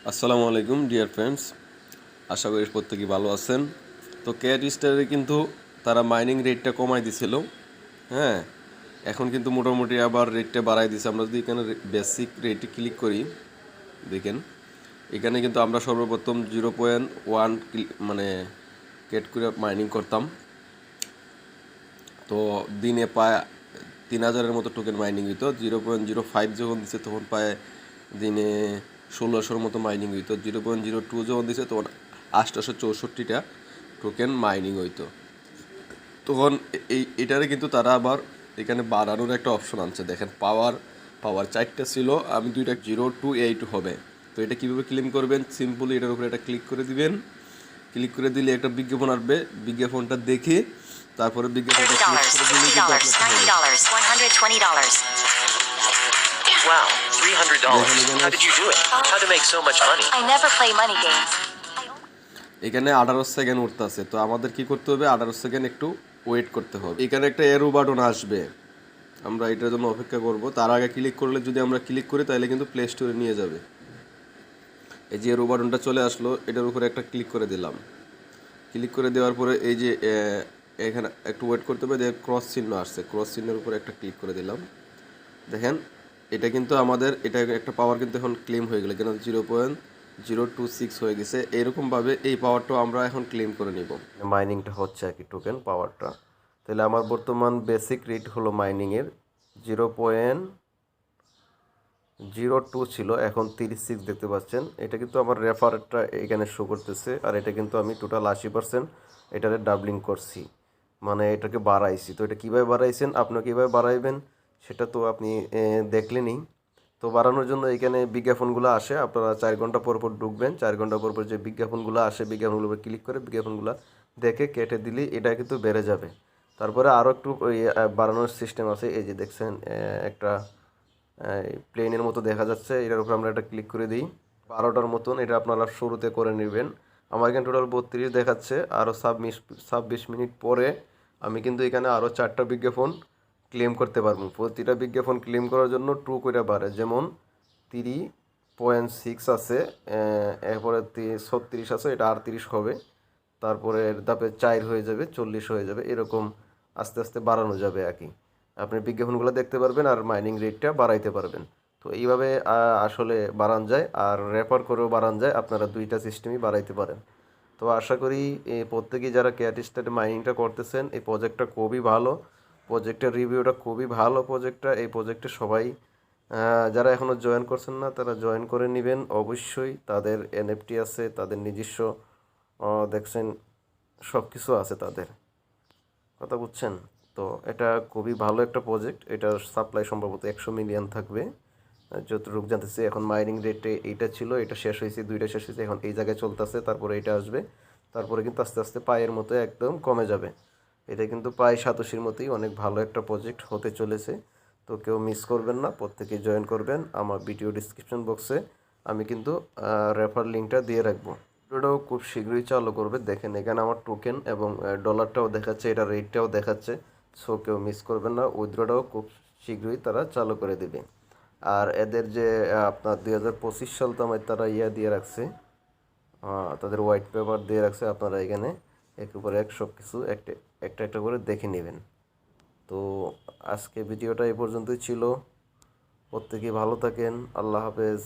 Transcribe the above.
আসসালামু আলাইকুম dear friends, আশা করি প্রত্যেকেই ভালো আছেন। তো ক্যাটস্টারে কিন্তু তারা মাইনিং রেটটা কমাই দিছিল। হ্যাঁ, এখন কিন্তু মোটামুটি আবার রেটটা বাড়াই দিছে। আমরা যদি এখানে বেসিক রেটে ক্লিক করি, দেখেন এখানে কিন্তু আমরা সর্বপ্রথম 0.1 মানে ক্যাট করে মাইনিং করতাম। তো দিনে প্রায় 3000-এর মতো টোকেন মাইনিং হইতো। 0.05 যখন দিছে তখন প্রায় দিনে 1600-র মতো মাইনিং হইতো। 0.02 যখন দিছে তখন 864টা টোকেন মাইনিং হইতো। তখন এটারে কিন্তু তারা আবার এখানে বাড়ানোর একটা অপশন আনছে। দেখেন পাওয়ার পাওয়ার 4টা ছিল, আমি 2টা 028 হবে। তো এটা কীভাবে ক্লেম করবেন? সিম্পলি এটার উপরে একটা ক্লিক করে দিবেন। ক্লিক করে দিলে একটা বিজ্ঞাপন আসবে, বিজ্ঞাপনটা দেখে তারপরে বিজ্ঞাপনটা ক্লিক করে দিলে কিন্তু Wow, $300. How did you do it? How to make so much money? I never play money games. এখানে 18 সেকেন্ড উঠতেছে। তো আমাদের কি করতে হবে? 18 সেকেন্ড একটু ওয়েট করতে হবে। এখানে একটা এরো বাটন আসবে, আমরা এটার জন্য অপেক্ষা করব। তার আগে ক্লিক করলে, যদি আমরা ক্লিক করি তাহলে কিন্তু প্লে স্টোরে নিয়ে যাবে। এই যে এরো বাটনটা চলে আসলো, এটার উপরে একটা ক্লিক করে দিলাম। ক্লিক করে দেওয়ার পরে এই যে এখানে একটু ওয়েট করতে হবে, যে ক্রস চিহ্ন আসছে, ক্রস চিহ্নের উপরে একটা ক্লিক করে দিলাম। দেখেন এটা কিন্তু আমাদের এটা একটা পাওয়ার কিন্তু এখন ক্লেম হয়ে গেল, কেন 0.026 হয়ে গেছে। এইরকমভাবে এই পাওয়ারটাও আমরা এখন ক্লেম করে নিব। মাইনিংটা হচ্ছে আর কি, টোকেন পাওয়ারটা। তাহলে আমার বর্তমান বেসিক রেট হলো মাইনিংয়ের 0.02 ছিল, এখন 36 দেখতে পাচ্ছেন। এটা কিন্তু আমার রেফারটা এখানে শো করতেছে, আর এটা কিন্তু আমি টোটাল 80% এটারে ডাবলিং করছি, মানে এটাকে বাড়াইছি। তো এটা কীভাবে বাড়াইছেন, আপনারা কীভাবে বাড়াইবেন সেটা তো আপনি দেখলেনই। তো বাড়ানোর জন্য এখানে বিজ্ঞাপনগুলো আসে, আপনারা 4 ঘন্টা পর পর ঢুকবেন। 4 ঘন্টা পর পর যে বিজ্ঞাপনগুলো আসে, বিজ্ঞাপনগুলোর উপর ক্লিক করে বিজ্ঞাপনগুলো দেখে কেটে দিলে এটা কিন্তু বেড়ে যাবে। তারপরে আরও একটু বাড়ানোর সিস্টেম আছে। এই যে দেখছেন একটা প্লেনের মতো দেখা যাচ্ছে, এটার উপর আমরা একটা ক্লিক করে দিই। 12টার মতন এটা আপনারা শুরুতে করে নেবেন। আমার এখানে টোটাল 32 দেখাচ্ছে। আরও 26 মিনিট পরে আমি কিন্তু এখানে আরও 4টা বিজ্ঞাপন ক্লেম করতে পারবো। প্রতিটা বিজ্ঞাপন ক্লেম করার জন্য 2 করে বাড়ে, যেমন 3.6 আছে, এরপরে 36 আছে, এটা 38 হবে। তারপরে ধাপে 4 হয়ে যাবে, 40 হয়ে যাবে। এরকম আস্তে আস্তে বাড়ানো যাবে আর কি। আপনি বিজ্ঞাপনগুলো দেখতে পারবেন আর মাইনিং রেটটা বাড়াইতে পারবেন। তো এইভাবে আসলে বাড়ান যায়, আর রেফার করেও বাড়ান যায়। আপনারা দুইটা সিস্টেমই বাড়াইতে পারেন। তো আশা করি প্রত্যেকেই যারা ক্যাটস্টারে মাইনিংটা করতেছেন, এই প্রজেক্টটা খুবই ভালো। প্রজেক্টের রিভিউটা খুবই ভালো। প্রজেক্টটা, এই প্রজেক্টে সবাই যারা এখনও জয়েন করছেন না তারা জয়েন করে নেবেন অবশ্যই। তাদের এনএফটি আছে, তাদের নিজস্ব দেখছেন সব কিছু আছে তাদের, কথা বুঝছেন। তো এটা খুবই ভালো একটা প্রজেক্ট। এটার সাপ্লাই সম্ভবত 100 মিলিয়ন থাকবে যতটুকু জানতেছি। এখন মাইনিং রেটে এইটা ছিল, এটা শেষ হয়েছে, 2টা শেষ হয়েছে, এখন এই জায়গায় চলতেছে। তারপরে এটা আসবে, তারপরে কিন্তু আস্তে আস্তে পায়ের মতো একদম কমে যাবে। এটা কিন্তু প্রায় 87-র মতোই অনেক ভালো একটা প্রজেক্ট হতে চলেছে। তো কেউ মিস করবেন না, প্রত্যেকেই জয়েন করবেন। আমার ভিডিও ডিসক্রিপশন বক্সে আমি কিন্তু রেফার লিঙ্কটা দিয়ে রাখবো। ভিডিওটাও খুব শীঘ্রই চালু করবে। দেখেন এখানে আমার টোকেন এবং ডলারটাও দেখাচ্ছে, এটা রেটটাও দেখাচ্ছে। সো কেউ মিস করবেন না, উইথড্রটাও খুব শীঘ্রই তারা চালু করে দেবে। আর এদের যে আপনার 2025 সাল তো আমার তারা দিয়ে রাখছে, তাদের হোয়াইট পেপার দিয়ে রাখছে। আপনারা এখানে এক উপরে এক সব কিছু একটা একটা একটা করে দেখে নেবেন। তো আজকে ভিডিওটা এই পর্যন্তই ছিল। প্রত্যেকেই ভালো থাকেন। আল্লাহ হাফেজ।